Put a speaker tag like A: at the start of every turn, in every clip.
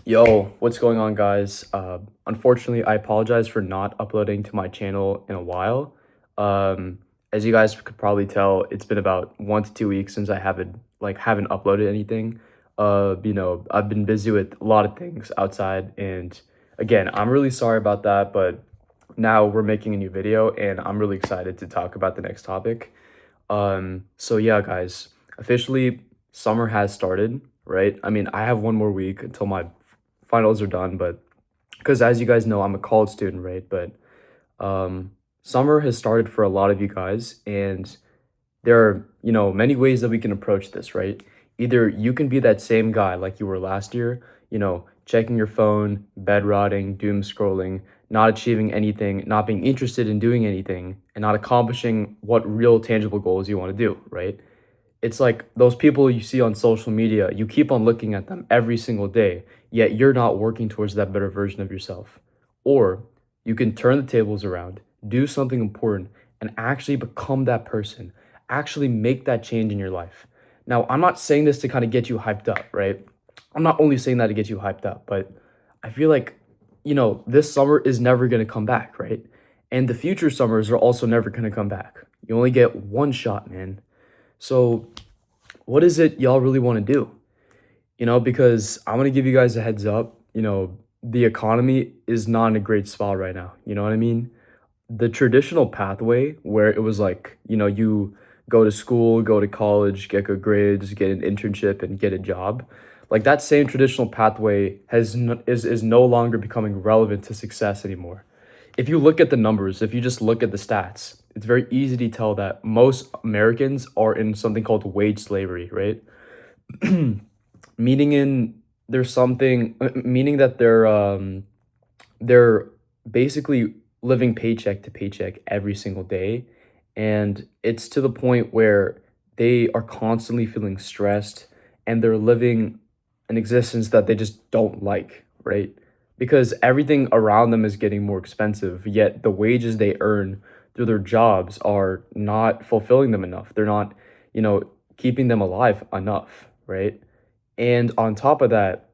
A: Yo, what's going on, guys? Unfortunately, I apologize for not uploading to my channel in a while. As you guys could probably tell, it's been about 1 to 2 weeks since I haven't uploaded anything. I've been busy with a lot of things outside, and again, I'm really sorry about that. But now we're making a new video, and I'm really excited to talk about the next topic. So yeah, guys, officially summer has started, right? I mean, I have one more week until my finals are done, but because as you guys know, I'm a college student, right? But summer has started for a lot of you guys, and there are, many ways that we can approach this, right? Either you can be that same guy like you were last year, checking your phone, bed rotting, doom scrolling, not achieving anything, not being interested in doing anything, and not accomplishing what real tangible goals you want to do, right? It's like those people you see on social media, you keep on looking at them every single day, yet you're not working towards that better version of yourself. Or you can turn the tables around, do something important, and actually become that person, actually make that change in your life. Now, I'm not saying this to kind of get you hyped up, right? I'm not only saying that to get you hyped up, but I feel like, this summer is never going to come back, right? And the future summers are also never going to come back. You only get one shot, man. So, what is it y'all really want to do? Because I'm going to give you guys a heads up. The economy is not in a great spot right now. You know what I mean? The traditional pathway where it was like, you go to school, go to college, get good grades, get an internship, and get a job. Like that same traditional pathway is no longer becoming relevant to success anymore. If you look at the numbers, if you just look at the stats, it's very easy to tell that most Americans are in something called wage slavery, right? Meaning in there's something meaning that they're basically living paycheck to paycheck every single day, and it's to the point where they are constantly feeling stressed, and they're living an existence that they just don't like, right? Because everything around them is getting more expensive, yet the wages they earn through their jobs are not fulfilling them enough. They're not, you know, keeping them alive enough, right? And on top of that,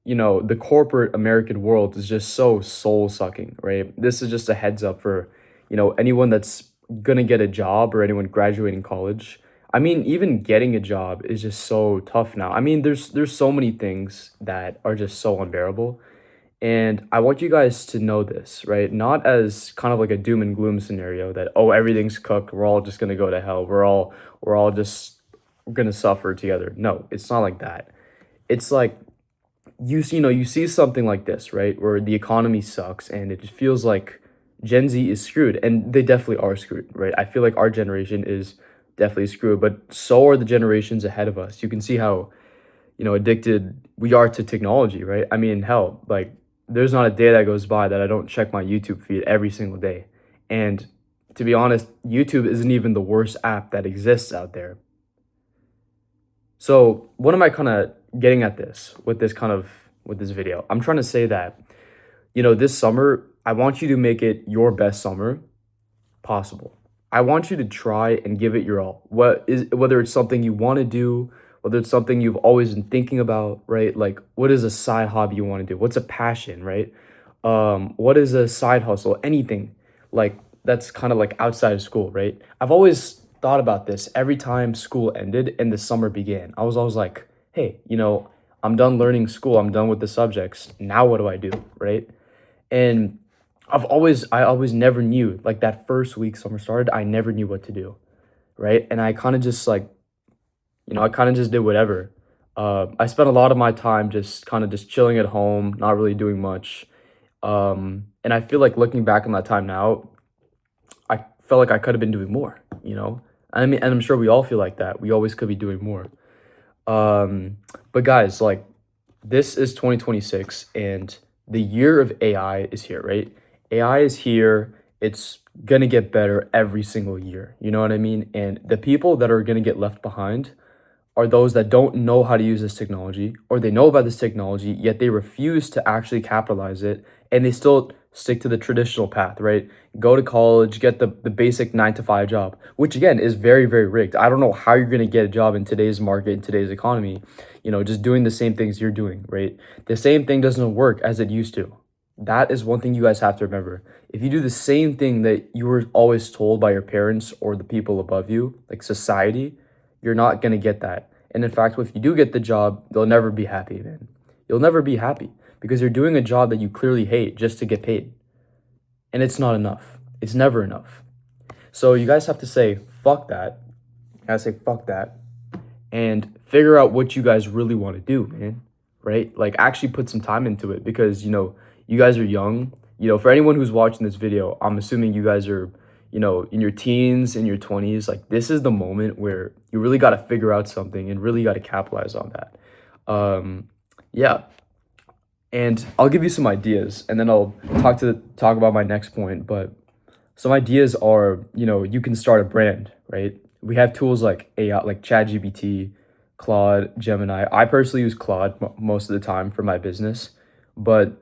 A: the corporate American world is just so soul sucking, right? This is just a heads up for, anyone that's gonna get a job or anyone graduating college. I mean, even getting a job is just so tough now. I mean, there's so many things that are just so unbearable. And I want you guys to know this, right? Not as kind of like a doom and gloom scenario that, oh, everything's cooked, we're all just gonna go to hell. We're all just gonna suffer together. No, it's not like that. It's like you see something like this, right? Where the economy sucks and it just feels like Gen Z is screwed, and they definitely are screwed, right? I feel like our generation is definitely screwed, but so are the generations ahead of us. You can see how, addicted we are to technology, right? I mean, hell, like there's not a day that goes by that I don't check my YouTube feed every single day. And to be honest, YouTube isn't even the worst app that exists out there. So, what am I kind of getting at this with this video? I'm trying to say that, this summer, I want you to make it your best summer possible. I want you to try and give it your all. Whether it's something you want to do, whether it's something you've always been thinking about, right? Like what is a side hobby you want to do? What's a passion, right? What is a side hustle? Anything like that's kind of like outside of school, right? I've always thought about this every time school ended and the summer began. I was always like, hey, I'm done learning school. I'm done with the subjects. Now what do I do, right? And I always never knew, like that first week summer started, I never knew what to do, right? And I kind of just like, I kind of just did whatever. I spent a lot of my time just kind of just chilling at home, not really doing much. And I feel like looking back on that time now, I felt like I could have been doing more, I mean, and I'm sure we all feel like that. We always could be doing more. Um, but guys, like this is 2026 and the year of AI is here, right? AI is here. It's gonna get better every single year. You know what I mean? And the people that are gonna get left behind are those that don't know how to use this technology, or they know about this technology, yet they refuse to actually capitalize it, and they still stick to the traditional path, right? Go to college, get the basic 9 to 5 job, which again is very, very rigged. I don't know how you're gonna get a job in today's market, in today's economy, just doing the same things you're doing, right? The same thing doesn't work as it used to. That is one thing you guys have to remember. If you do the same thing that you were always told by your parents or the people above you, like society, you're not going to get that. And in fact, if you do get the job, they'll never be happy, man. You'll never be happy because you're doing a job that you clearly hate just to get paid. And it's not enough. It's never enough. So you guys have to say, fuck that. You gotta say, fuck that. And figure out what you guys really want to do, man. Right? Like, actually put some time into it because, you guys are young. For anyone who's watching this video, I'm assuming you guys are, in your teens, in your 20s. Like, this is the moment where you really got to figure out something and really got to capitalize on that. Yeah. And I'll give you some ideas and then I'll talk about my next point. But some ideas are, you can start a brand, right? We have tools like AI, like ChatGPT, Claude, Gemini. I personally use Claude most of the time for my business. But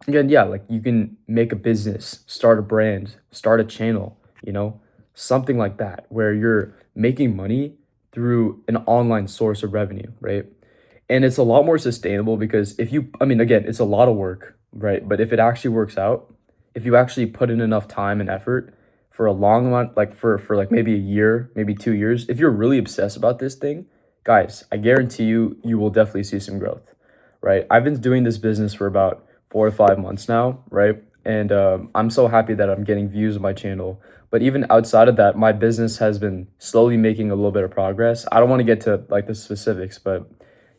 A: again, yeah, like you can make a business, start a brand, start a channel, something like that, where you're making money through an online source of revenue, right? And it's a lot more sustainable because again, it's a lot of work, right? But if it actually works out, if you actually put in enough time and effort for a long amount, like for like maybe a year, maybe 2 years, if you're really obsessed about this thing, guys, I guarantee you will definitely see some growth, right? I've been doing this business for about 4 to 5 months now, right? And I'm so happy that I'm getting views on my channel. But even outside of that, my business has been slowly making a little bit of progress. I don't want to get to like the specifics, but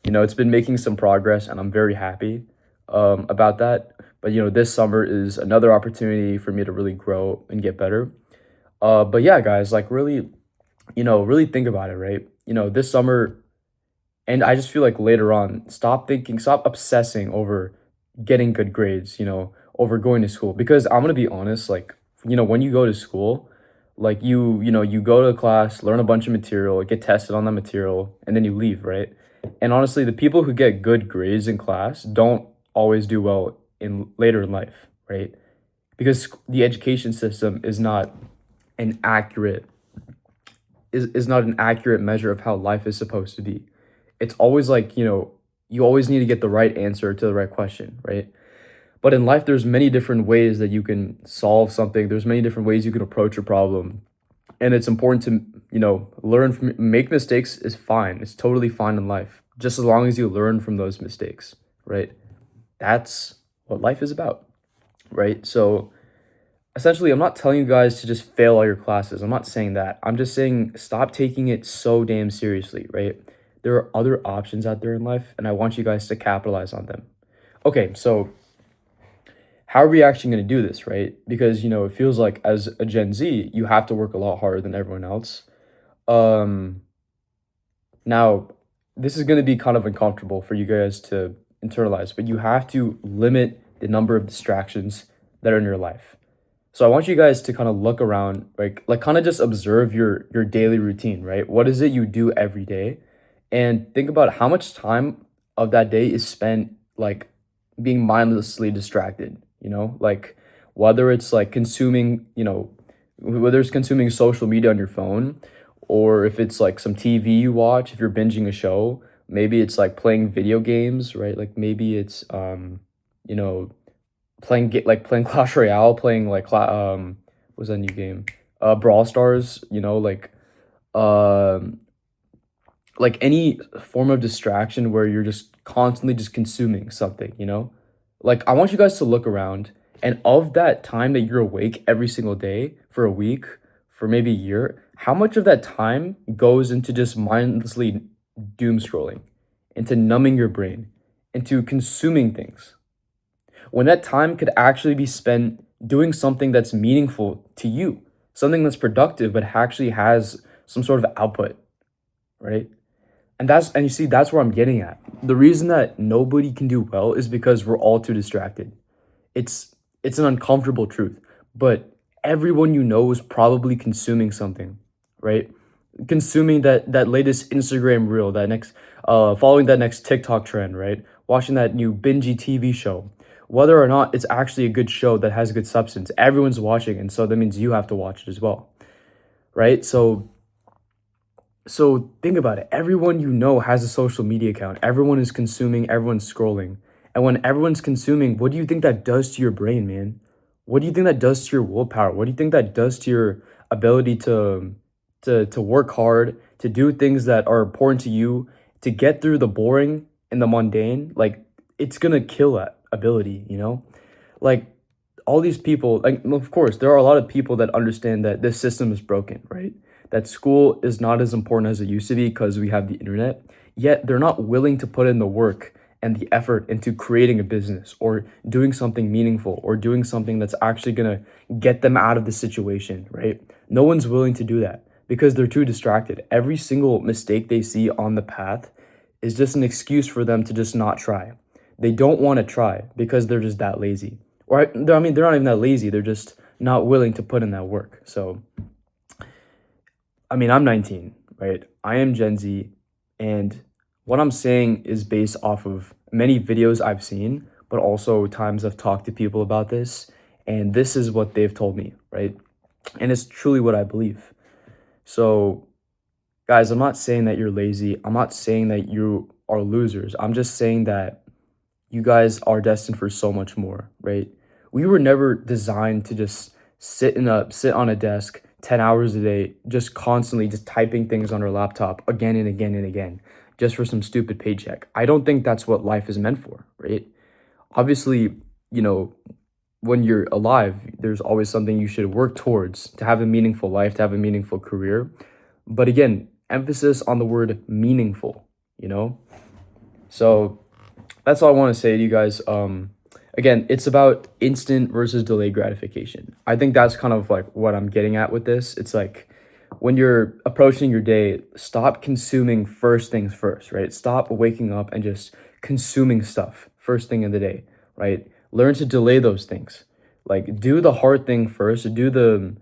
A: it's been making some progress, and I'm very happy about that. But this summer is another opportunity for me to really grow and get better. But yeah, guys, like really, really think about it, right? This summer, and I just feel like later on, stop obsessing over getting good grades, over going to school. Because I'm gonna be honest, like, when you go to school, like you go to class, learn a bunch of material, get tested on that material, and then you leave, right? And honestly, the people who get good grades in class don't always do well in later in life, right? Because the education system an accurate is not an accurate measure of how life is supposed to be. It's always like, you always need to get the right answer to the right question, right? But in life, there's many different ways that you can solve something. There's many different ways you can approach a problem. And it's important to, make mistakes is fine. It's totally fine in life, just as long as you learn from those mistakes, right? That's what life is about, right? So essentially, I'm not telling you guys to just fail all your classes. I'm not saying that. I'm just saying stop taking it so damn seriously, right? There are other options out there in life, and I want you guys to capitalize on them. Okay, so how are we actually going to do this, right? Because, it feels like as a Gen Z, you have to work a lot harder than everyone else. Now, this is going to be kind of uncomfortable for you guys to internalize, but you have to limit the number of distractions that are in your life. So I want you guys to kind of look around, like kind of just observe your daily routine, right? What is it you do every day? And think about how much time of that day is spent like being mindlessly distracted, like whether it's like consuming, whether it's consuming social media on your phone, or if it's like some TV you watch, if you're binging a show, maybe it's like playing video games, right? Like maybe it's you know, playing Clash Royale, playing what's that new game? Brawl Stars, um like any form of distraction where you're just constantly just consuming something, Like I want you guys to look around, and of that time that you're awake every single day for a week, for maybe a year, how much of that time goes into just mindlessly doom scrolling, into numbing your brain, into consuming things, when that time could actually be spent doing something that's meaningful to you, something that's productive but actually has some sort of output, right? And you see, that's where I'm getting at. The reason that nobody can do well is because we're all too distracted. It's an uncomfortable truth, but everyone is probably consuming something, right? consuming that latest Instagram reel, that next following that next TikTok trend, right? Watching that new bingy TV show. Whether or not it's actually a good show that has good substance, everyone's watching, and so that means you have to watch it as well, right? So think about it. Everyone you know has a social media account. Everyone is consuming, everyone's scrolling. And when everyone's consuming, what do you think that does to your brain, man? What do you think that does to your willpower? What do you think that does to your ability to work hard, to do things that are important to you, to get through the boring and the mundane? Like it's gonna kill that ability, you know? Like all these people, like of course, there are a lot of people that understand that this system is broken, right? That school is not as important as it used to be because we have the internet, yet they're not willing to put in the work and the effort into creating a business or doing something meaningful or doing something that's actually going to get them out of the situation, right? No one's willing to do that because they're too distracted. Every single mistake they see on the path is just an excuse for them to just not try. They don't want to try because they're just that lazy. Or I mean, they're not even that lazy. They're just not willing to put in that work. So I mean, I'm 19, right? I am Gen Z, and what I'm saying is based off of many videos I've seen, but also times I've talked to people about this, and this is what they've told me, right? And it's truly what I believe. So, guys, I'm not saying that you're lazy. I'm not saying that you are losers. I'm just saying that you guys are destined for so much more, right? We were never designed to just sit on a desk 10 hours a day, just constantly just typing things on our laptop again and again and again, just for some stupid paycheck. I don't think that's what life is meant for, right? Obviously, you know, when you're alive, there's always something you should work towards to have a meaningful life, to have a meaningful career. But again, emphasis on the word meaningful, you know? So that's all I want to say to you guys. Again, it's about instant versus delayed gratification. I think that's kind of like what I'm getting at with this. It's like when you're approaching your day, stop consuming first things first, right? Stop waking up and just consuming stuff first thing in the day, right? Learn to delay those things. Like do the hard thing first, do the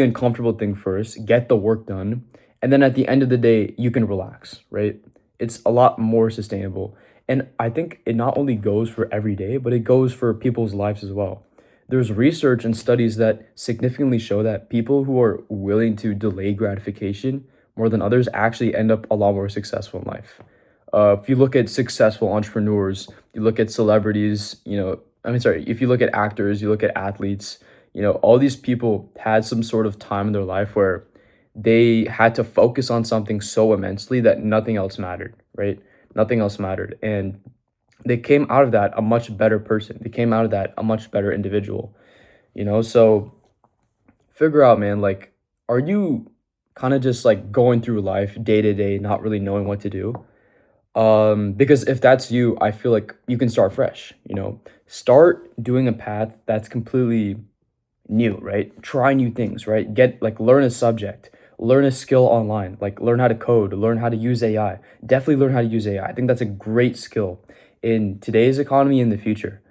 A: uncomfortable thing first, get the work done, and then at the end of the day, you can relax, right? It's a lot more sustainable. And I think it not only goes for every day, but it goes for people's lives as well. There's research and studies that significantly show that people who are willing to delay gratification more than others actually end up a lot more successful in life. If you look at successful entrepreneurs, you look at celebrities, if you look at actors, you look at athletes, all these people had some sort of time in their life where they had to focus on something so immensely that nothing else mattered, right? Nothing else mattered. And they came out of that a much better person. They came out of that a much better individual, So figure out, man, like, are you kind of just like going through life day to day, not really knowing what to do? Because if that's you, I feel like you can start fresh, Start doing a path that's completely new, right? Try new things, right? Learn a subject, learn a skill online, like learn how to code, learn how to use AI. Definitely learn how to use AI. I think that's a great skill in today's economy in the future.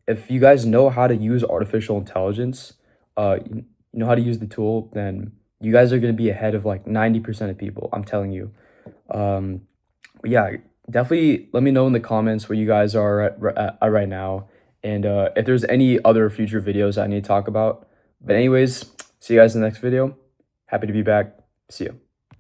A: If you guys know how to use artificial intelligence, you know how to use the tool, then you guys are going to be ahead of like 90% of people. I'm telling you. Um, yeah, definitely let me know in the comments where you guys are at right now. And if there's any other future videos I need to talk about. But anyways, see you guys in the next video. Happy to be back. See you.